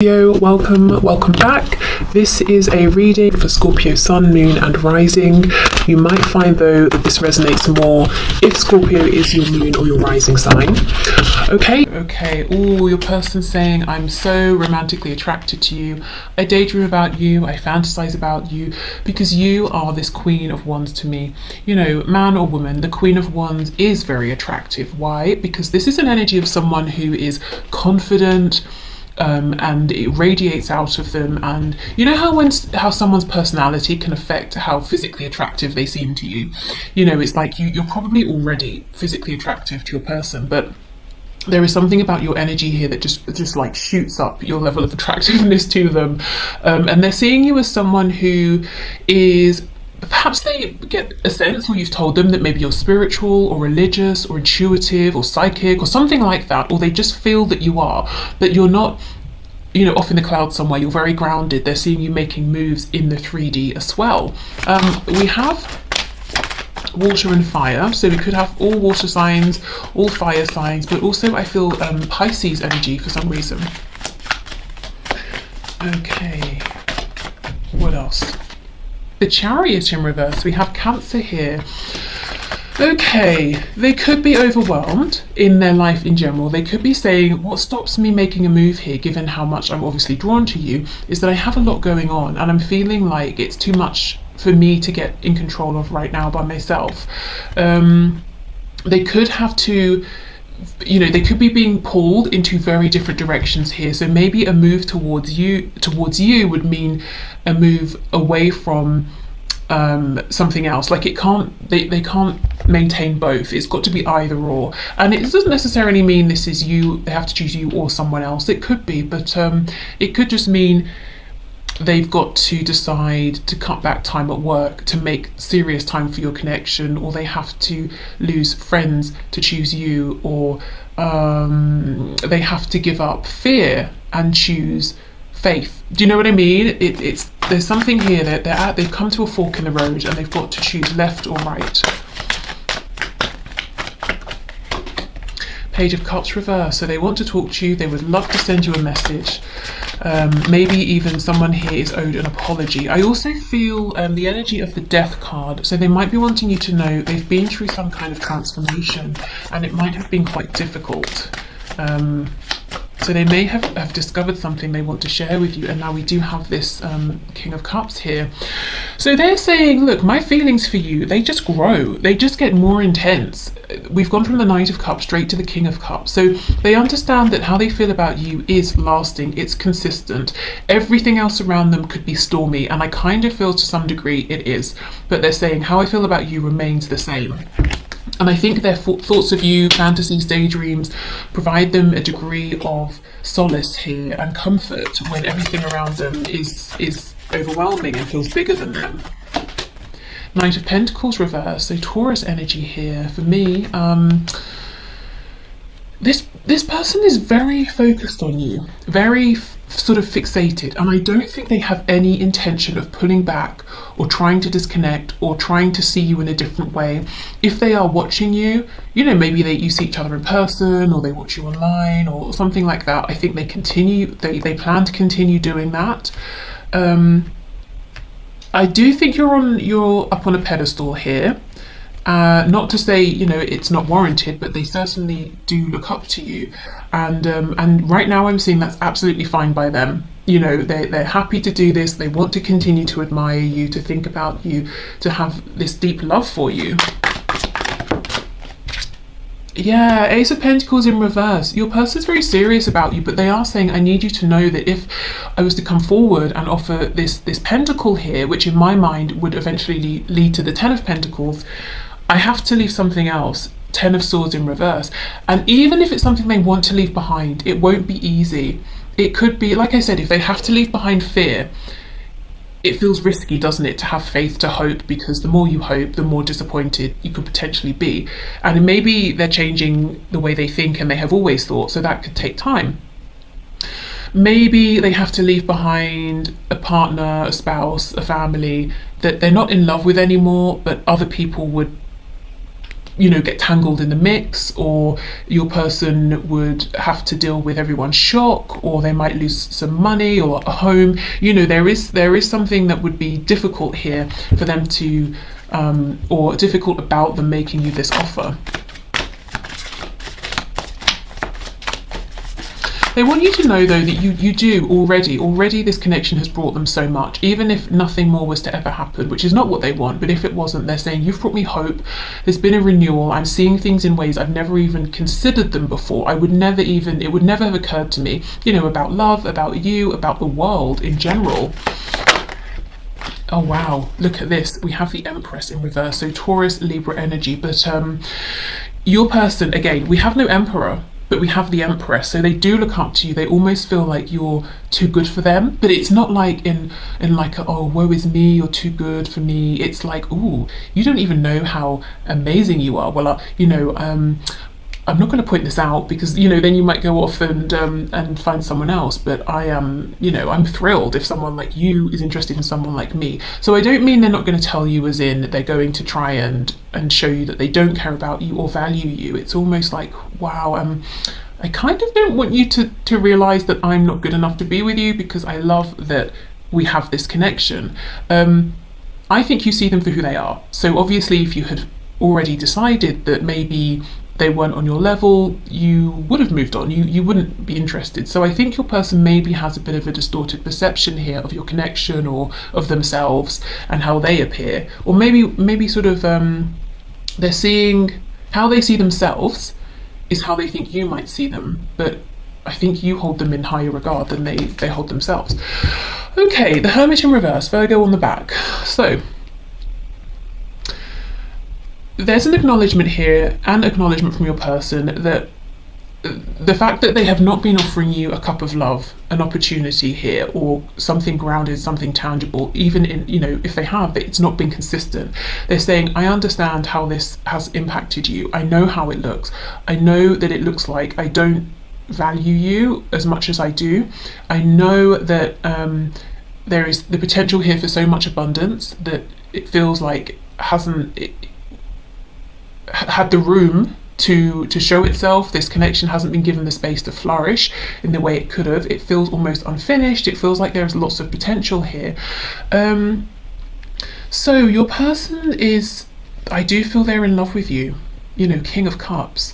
Welcome back. This is a reading for Scorpio Sun, Moon and Rising. You might find though that this resonates more if Scorpio is your moon or your rising sign. Okay. Oh, your person's saying, I'm so romantically attracted to you. I daydream about you, I fantasize about you, because you are this Queen of Wands to me. You know, man or woman, the Queen of Wands is very attractive. Why? Because this is an energy of someone who is confident, and it radiates out of them. And you know how someone's personality can affect how physically attractive they seem to you. You know, it's like you're probably already physically attractive to your person, but there is something about your energy here that just like shoots up your level of attractiveness to them. And they're seeing you as someone who is, perhaps they get a sense, or you've told them that maybe you're spiritual or religious or intuitive or psychic or something like that, or they just feel that you are, but you're not, you know, off in the clouds somewhere. You're very grounded. They're seeing you making moves in the 3D as well. We have water and fire, so we could have all water signs, all fire signs, but also I feel Pisces energy for some reason. Okay, what else? The Chariot in reverse. We have Cancer here. Okay, they could be overwhelmed in their life in general. They could be saying, what stops me making a move here, given how much I'm obviously drawn to you, is that I have a lot going on and I'm feeling like it's too much for me to get in control of right now by myself. They could have to, you know, they could be being pulled into very different directions here. So maybe a move towards you would mean a move away from something else. Like they can't maintain both. It's got to be either or. And it doesn't necessarily mean this is you, they have to choose you or someone else. It could be, but it could just mean they've got to decide to cut back time at work to make serious time for your connection, or they have to lose friends to choose you, or they have to give up fear and choose faith. Do you know what I mean? There's something here that they've come to a fork in the road and they've got to choose left or right. Page of Cups reverse. So they want to talk to you, they would love to send you a message. Maybe even someone here is owed an apology. I also feel the energy of the Death card. So they might be wanting you to know they've been through some kind of transformation and it might have been quite difficult. So they may have discovered something they want to share with you, and now we do have this King of Cups here. So they're saying, look, my feelings for you, they just grow, they just get more intense. We've gone from the Knight of Cups straight to the King of Cups. So they understand that how they feel about you is lasting, it's consistent. Everything else around them could be stormy, and I kind of feel to some degree it is, but they're saying how I feel about you remains the same. And I think their thoughts of you, fantasies, daydreams, provide them a degree of solace here and comfort when everything around them is overwhelming and feels bigger than them. Knight of Pentacles reverse, so Taurus energy here. For me, this person is very focused on you, very sort of fixated, and I don't think they have any intention of pulling back or trying to disconnect or trying to see you in a different way. If they are watching you, you know, maybe you see each other in person or they watch you online or something like that. I think they plan to continue doing that. I do think you're up on a pedestal here. Not to say, you know, it's not warranted, but they certainly do look up to you, and right now I'm seeing that's absolutely fine by them. You know, they're happy to do this. They want to continue to admire you, to think about you, to have this deep love for you. Yeah, Ace of Pentacles in reverse. Your person's very serious about you, but they are saying, I need you to know that if I was to come forward and offer this pentacle here, which in my mind would eventually lead to the Ten of Pentacles, I have to leave something else. Ten of Swords in reverse. And even if it's something they want to leave behind, it won't be easy. It could be, like I said, if they have to leave behind fear, it feels risky, doesn't it, to have faith, to hope, because the more you hope, the more disappointed you could potentially be. And maybe they're changing the way they think and they have always thought, so that could take time. Maybe they have to leave behind a partner, a spouse, a family that they're not in love with anymore, but other people would get tangled in the mix, or your person would have to deal with everyone's shock, or they might lose some money or a home. There is something that would be difficult here for them to or difficult about them making you this offer. They want you to know, though, that you do already this connection has brought them so much, even if nothing more was to ever happen, which is not what they want. But if it wasn't, they're saying, you've brought me hope, there's been a renewal, I'm seeing things in ways I've never even considered them before. It would never have occurred to me, about love, about you, about the world in general. Oh wow, look at this, we have the Empress in reverse, so Taurus, Libra energy. But your person, again, we have no Emperor, but we have the Empress, so they do look up to you. They almost feel like you're too good for them, but it's not like in like a, oh, woe is me, you're too good for me. It's like, ooh, you don't even know how amazing you are. Well, I'm not going to point this out because then you might go off and find someone else. But I am, I'm thrilled if someone like you is interested in someone like me. So I don't mean they're not going to tell you as in they're going to try and show you that they don't care about you or value you. It's almost like, wow, I kind of don't want you to realize that I'm not good enough to be with you, because I love that we have this connection. I think you see them for who they are. So obviously, if you had already decided that maybe they weren't on your level, you would have moved on. You wouldn't be interested. So I think your person maybe has a bit of a distorted perception here of your connection or of themselves and how they appear, or maybe sort of they're seeing how they see themselves is how they think you might see them, but I think you hold them in higher regard than they hold themselves. Okay, the Hermit in reverse, Virgo on the back. So there's an acknowledgement here, and acknowledgement from your person, that the fact that they have not been offering you a cup of love, an opportunity here, or something grounded, something tangible, even in, if they have, it's not been consistent. They're saying, I understand how this has impacted you. I know how it looks. I know that it looks like I don't value you as much as I do. I know that there is the potential here for so much abundance that it feels like hasn't had the room to show itself. This connection hasn't been given the space to flourish in the way it could have. It feels almost unfinished. It feels like there's lots of potential here. So your person is, I do feel they're in love with you, King of Cups.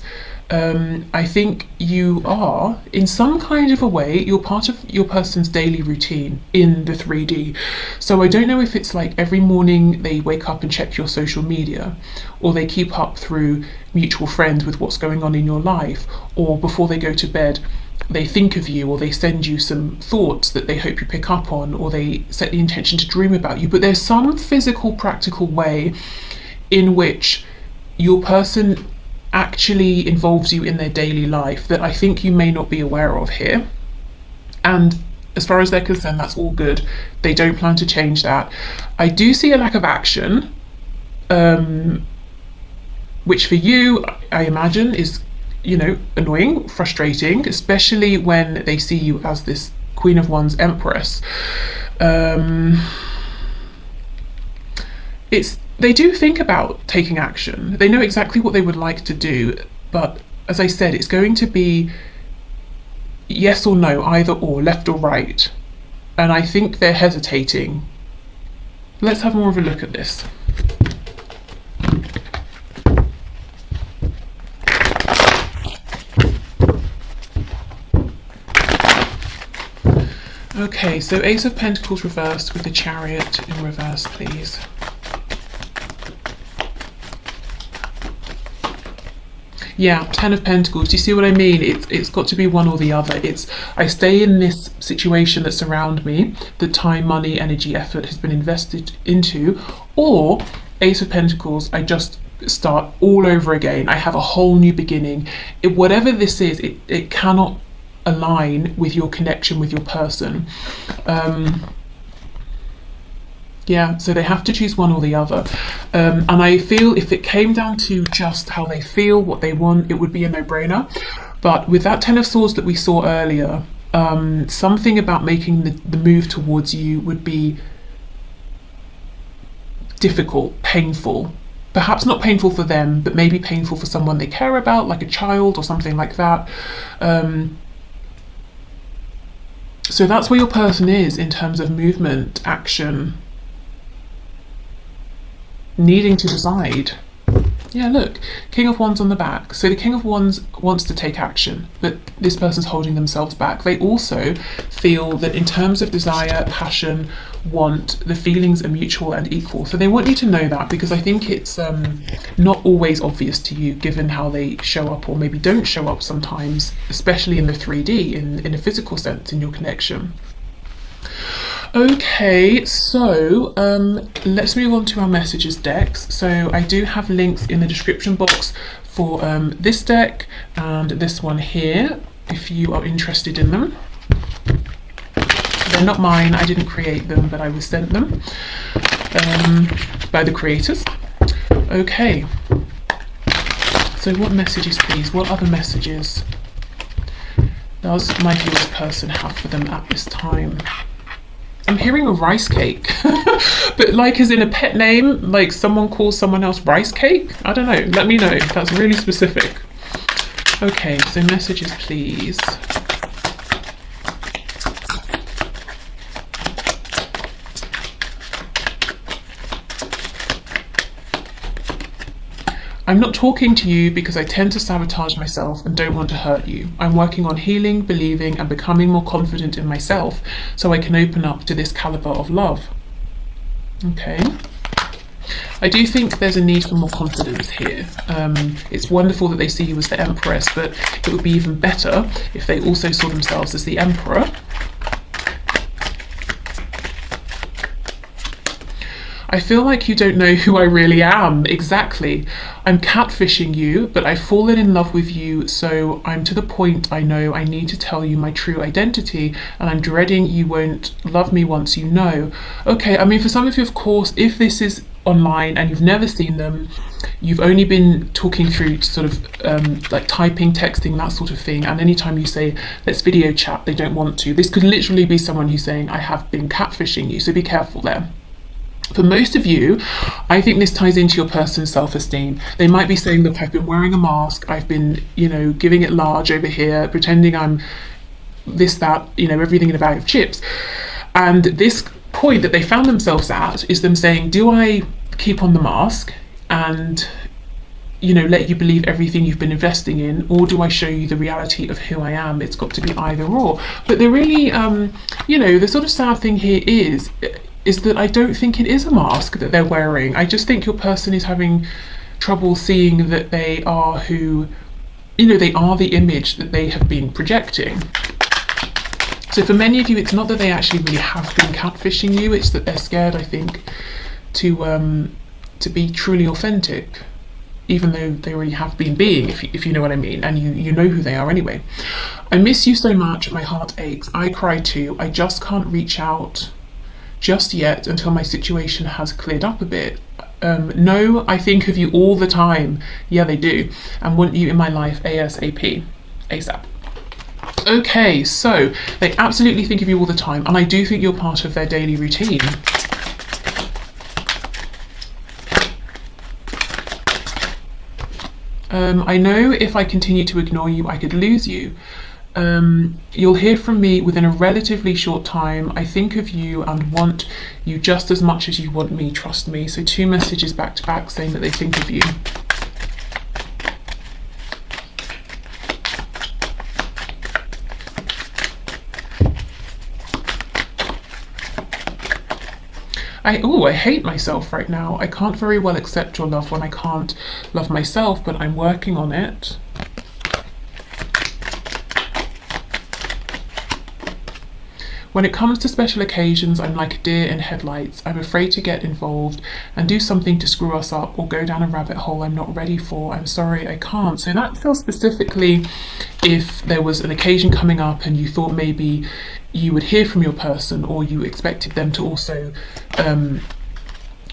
I think you are, in some kind of a way, you're part of your person's daily routine in the 3D. So I don't know if it's like every morning they wake up and check your social media, or they keep up through mutual friends with what's going on in your life, or before they go to bed they think of you, or they send you some thoughts that they hope you pick up on, or they set the intention to dream about you. But there's some physical, practical way in which your person actually involves you in their daily life that I think you may not be aware of here. And as far as they're concerned, that's all good. They don't plan to change that. I do see a lack of action, which for you, I imagine, is, annoying, frustrating, especially when they see you as this Queen of Wands Empress. They do think about taking action. They know exactly what they would like to do, but as I said, it's going to be yes or no, either or, left or right. And I think they're hesitating. Let's have more of a look at this. Okay, so Ace of Pentacles reversed with the Chariot in reverse, please. Yeah, Ten of Pentacles. Do you see what I mean? It's got to be one or the other. I stay in this situation that's around me, the time, money, energy, effort has been invested into, or Ace of Pentacles, I just start all over again. I have a whole new beginning. Whatever this is, it cannot align with your connection with your person. Yeah, so they have to choose one or the other. And I feel if it came down to just how they feel, what they want, it would be a no-brainer. But with that Ten of Swords that we saw earlier, something about making the move towards you would be difficult, painful. perhaps not painful for them, but maybe painful for someone they care about, like a child or something like that. So that's where your person is in terms of movement, action, needing to decide. Yeah, look, King of Wands on the back. So the King of Wands wants to take action, but this person's holding themselves back. They also feel that in terms of desire, passion, want, the feelings are mutual and equal. So they want you to know that, because I think it's not always obvious to you given how they show up, or maybe don't show up sometimes, especially in the 3D, in a physical sense, in your connection. Okay, so let's move on to our messages decks. So I do have links in the description box for this deck and this one here, if you are interested in them. They're not mine, I didn't create them, but I was sent them by the creators. Okay, so what messages, please? What other messages does my viewer's person have for them at this time? I'm hearing a rice cake, but like as in a pet name, like someone calls someone else rice cake? I don't know, let me know, that's really specific. Okay, so messages, please. I'm not talking to you because I tend to sabotage myself and don't want to hurt you. I'm working on healing, believing, and becoming more confident in myself so I can open up to this caliber of love. Okay. I do think there's a need for more confidence here. It's wonderful that they see you as the Empress, but it would be even better if they also saw themselves as the Emperor. I feel like you don't know who I really am. Exactly. I'm catfishing you, but I've fallen in love with you, so I'm to the point I know I need to tell you my true identity, and I'm dreading you won't love me once you know. Okay, I mean, for some of you, of course, if this is online and you've never seen them, you've only been talking through sort of like typing, texting, that sort of thing, and anytime you say, let's video chat, they don't want to. This could literally be someone who's saying, I have been catfishing you, so be careful there. For most of you, I think this ties into your person's self-esteem. They might be saying, look, I've been wearing a mask, I've been, you know, giving it large over here, pretending I'm this, that, you know, everything in a bag of chips. And this point that they found themselves at is them saying, do I keep on the mask and, you know, let you believe everything you've been investing in, or do I show you the reality of who I am? It's got to be either or. But the really, you know, the sort of sad thing here is that I don't think it is a mask that they're wearing. I just think your person is having trouble seeing that they are who, you know, they are the image that they have been projecting. So for many of you, it's not that they actually really have been catfishing you, it's that they're scared, I think, to be truly authentic, even though they already have been being, if you know what I mean, and you know who they are anyway. I miss you so much, my heart aches, I cry too, I just can't reach out just yet until my situation has cleared up a bit. No, I think of you all the time. Yeah, they do. And want you in my life ASAP. ASAP. Okay, so they absolutely think of you all the time, and I do think you're part of their daily routine. I know if I continue to ignore you, I could lose you. You'll hear from me within a relatively short time. I think of you and want you just as much as you want me, trust me. So 2 messages back to back saying that they think of you. I hate myself right now. I can't very well accept your love when I can't love myself, but I'm working on it. When it comes to special occasions, I'm like a deer in headlights. I'm afraid to get involved and do something to screw us up or go down a rabbit hole I'm not ready for. I'm sorry, I can't. So that feels specifically if there was an occasion coming up and you thought maybe you would hear from your person, or you expected them to also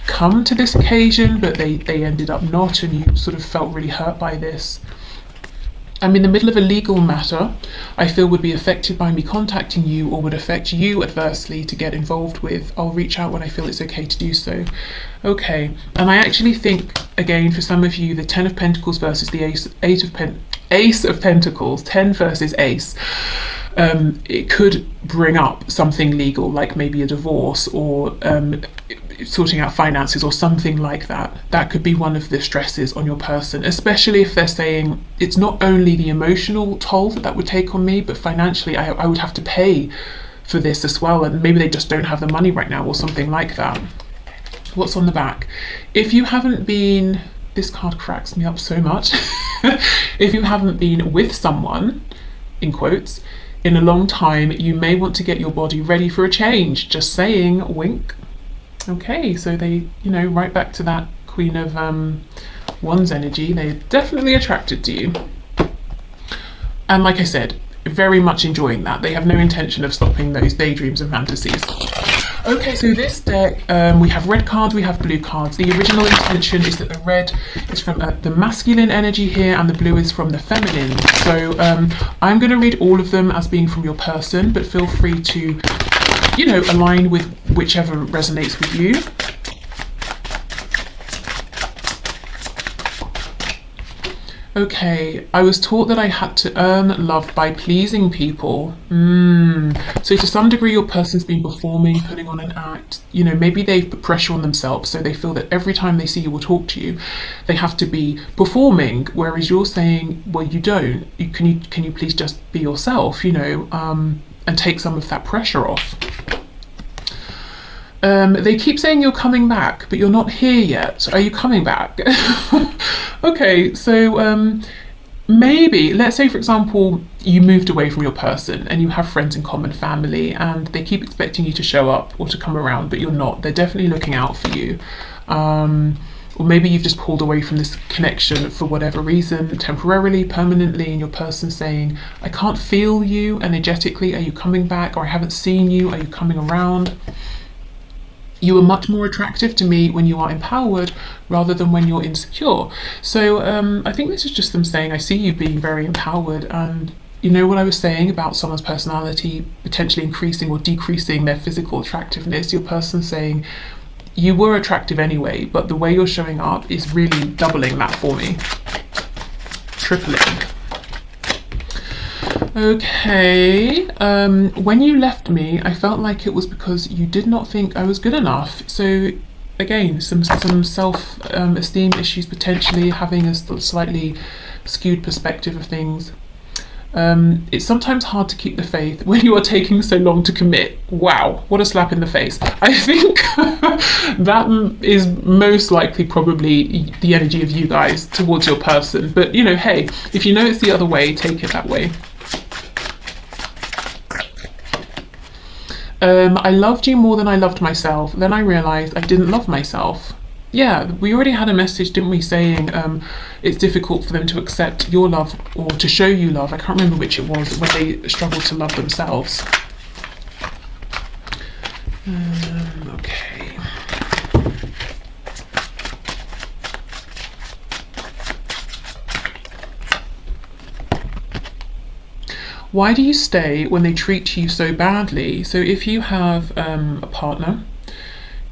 come to this occasion, but they ended up not, and you sort of felt really hurt by this. I'm in the middle of a legal matter I feel would be affected by me contacting you or would affect you adversely to get involved with. I'll reach out when I feel it's okay to do so. Okay, and I actually think, again, for some of you, the 10 of Pentacles versus the Ace of Pentacles, 10 versus Ace, it could bring up something legal, like maybe a divorce or sorting out finances or something like that. That could be one of the stresses on your person, especially if they're saying it's not only the emotional toll that would take on me, but financially I would have to pay for this as well, and maybe they just don't have the money right now or something like that. What's on the back? If you haven't been, this card cracks me up so much. If you haven't been with someone, in quotes, in a long time, you may want to get your body ready for a change. Just saying, wink. Okay, so they, you know, right back to that Queen of Wands energy. They're definitely attracted to you. And like I said, very much enjoying that. They have no intention of stopping those daydreams and fantasies. Okay, so this deck, we have red cards, we have blue cards. The original intention is that the red is from the masculine energy here and the blue is from the feminine. So I'm going to read all of them as being from your person, but feel free to, you know, align with whichever resonates with you. Okay, I was taught that I had to earn love by pleasing people. So to some degree your person's been performing, putting on an act. You know, maybe they've put pressure on themselves, so they feel that every time they see you or talk to you, they have to be performing, whereas you're saying, well, you don't. Can you please just be yourself, you know, and take some of that pressure off. They keep saying you're coming back, but you're not here yet. Are you coming back? Okay, so maybe, let's say for example, you moved away from your person and you have friends in common, family, and they keep expecting you to show up or to come around, but you're not. They're definitely looking out for you. Or maybe you've just pulled away from this connection for whatever reason, temporarily, permanently, and your person saying, I can't feel you energetically, are you coming back? Or I haven't seen you, are you coming around? You are much more attractive to me when you are empowered rather than when you're insecure. So I think this is just them saying, I see you being very empowered, and you know what I was saying about someone's personality potentially increasing or decreasing their physical attractiveness. Your person saying, you were attractive anyway, but the way you're showing up is really doubling that for me. Tripling. Okay, when you left me, I felt like it was because you did not think I was good enough. So again, some self-esteem issues, potentially having a slightly skewed perspective of things. It's sometimes hard to keep the faith when you are taking so long to commit. Wow, what a slap in the face. I think that is most likely probably the energy of you guys towards your person. But you know, hey, if you know it's the other way, take it that way. I loved you more than I loved myself. Then I realized I didn't love myself. Yeah, we already had a message, didn't we, saying it's difficult for them to accept your love or to show you love. I can't remember which it was, when they struggle to love themselves. Okay. Why do you stay when they treat you so badly? So if you have a partner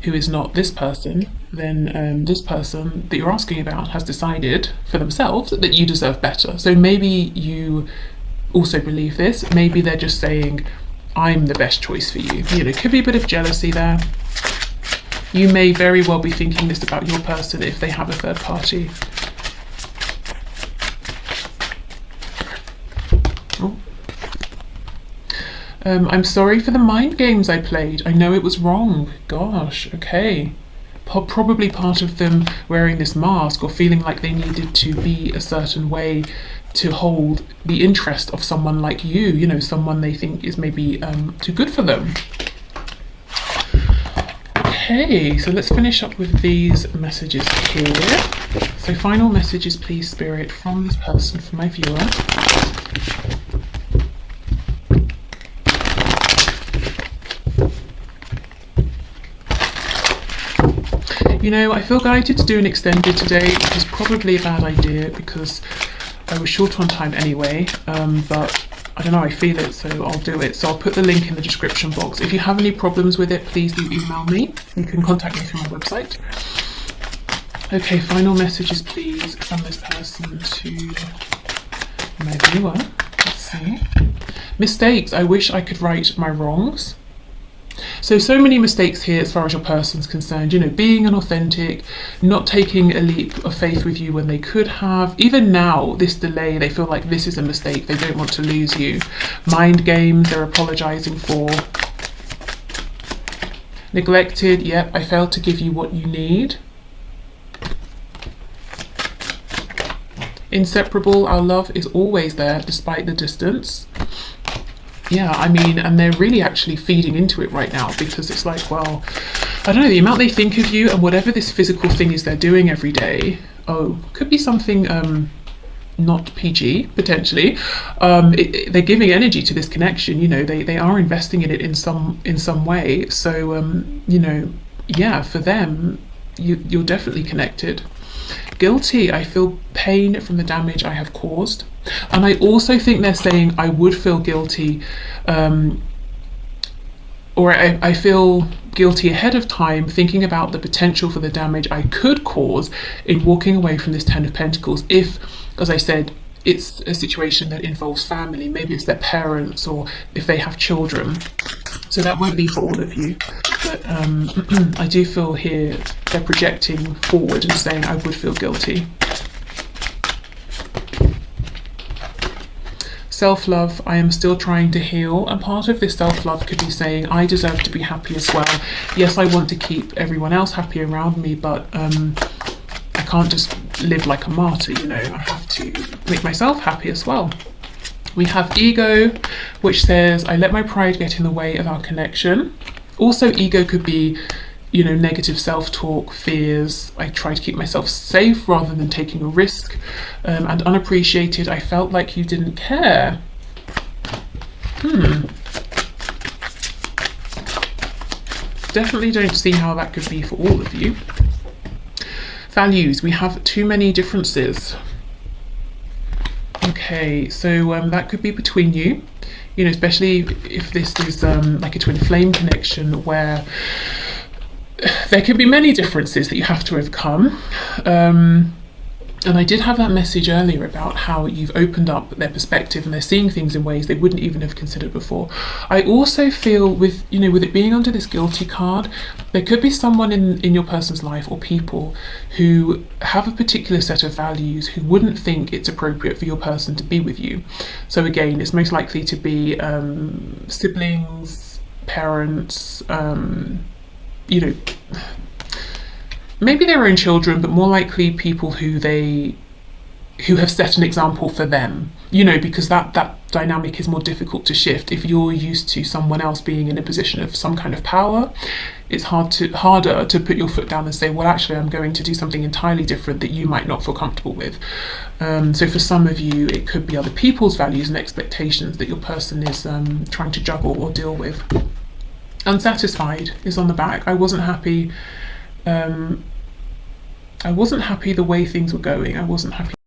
who is not this person, then this person that you're asking about has decided for themselves that you deserve better. So maybe you also believe this. Maybe they're just saying, I'm the best choice for you. You know, could be a bit of jealousy there. You may very well be thinking this about your person if they have a third party. Oh. I'm sorry for the mind games I played. I know it was wrong. Gosh, okay. Probably part of them wearing this mask or feeling like they needed to be a certain way to hold the interest of someone like you know, someone they think is maybe too good for them. Okay, so let's finish up with these messages here. So final messages, please, Spirit, from this person, from my viewer. You know, I feel guided to do an extended today, which is probably a bad idea because I was short on time anyway, but I don't know, I feel it, so I'll do it. So I'll put the link in the description box. If you have any problems with it, please do email me. You can contact me through my website. Okay, final messages please from this person to my viewer. Let's see. Mistakes. I wish I could right my wrongs. So many mistakes here as far as your person's concerned, you know, being inauthentic, not taking a leap of faith with you when they could have. Even now, this delay, they feel like this is a mistake. They don't want to lose you. Mind games, they're apologizing for. Neglected, yep, I failed to give you what you need. Inseparable, our love is always there despite the distance. Yeah, I mean, and they're really actually feeding into it right now, because it's like, well, I don't know, the amount they think of you and whatever this physical thing is they're doing every day, could be something not PG, potentially. They're giving energy to this connection, you know, they are investing in it in some way. So, you know, yeah, for them, you're definitely connected. Guilty, I feel pain from the damage I have caused. And I also think they're saying I would feel guilty, or I feel guilty ahead of time, thinking about the potential for the damage I could cause in walking away from this Ten of Pentacles. If, as I said, it's a situation that involves family, maybe it's their parents, or if they have children. So that won't be for all of you. But I do feel here they're projecting forward and saying I would feel guilty. Self-love, I am still trying to heal, and part of this self-love could be saying I deserve to be happy as well. Yes, I want to keep everyone else happy around me, but I can't just live like a martyr, you know, I have to make myself happy as well. We have ego, which says I let my pride get in the way of our connection. Also, ego could be, you know, negative self-talk, fears. I try to keep myself safe rather than taking a risk. And unappreciated, I felt like you didn't care. Definitely don't see how that could be for all of you. Values, we have too many differences. Okay, so that could be between you, you know, especially if this is like a twin flame connection where there could be many differences that you have to overcome. And I did have that message earlier about how you've opened up their perspective and they're seeing things in ways they wouldn't even have considered before. I also feel with, you know, with it being under this guilty card, there could be someone in your person's life or people who have a particular set of values who wouldn't think it's appropriate for your person to be with you. So again, it's most likely to be siblings, parents, you know, maybe their own children, but more likely people who have set an example for them, you know, because that dynamic is more difficult to shift. If you're used to someone else being in a position of some kind of power, it's harder to put your foot down and say, well, actually, I'm going to do something entirely different that you might not feel comfortable with. So for some of you, it could be other people's values and expectations that your person is trying to juggle or deal with. Unsatisfied is on the back. I wasn't happy the way things were going. I wasn't happy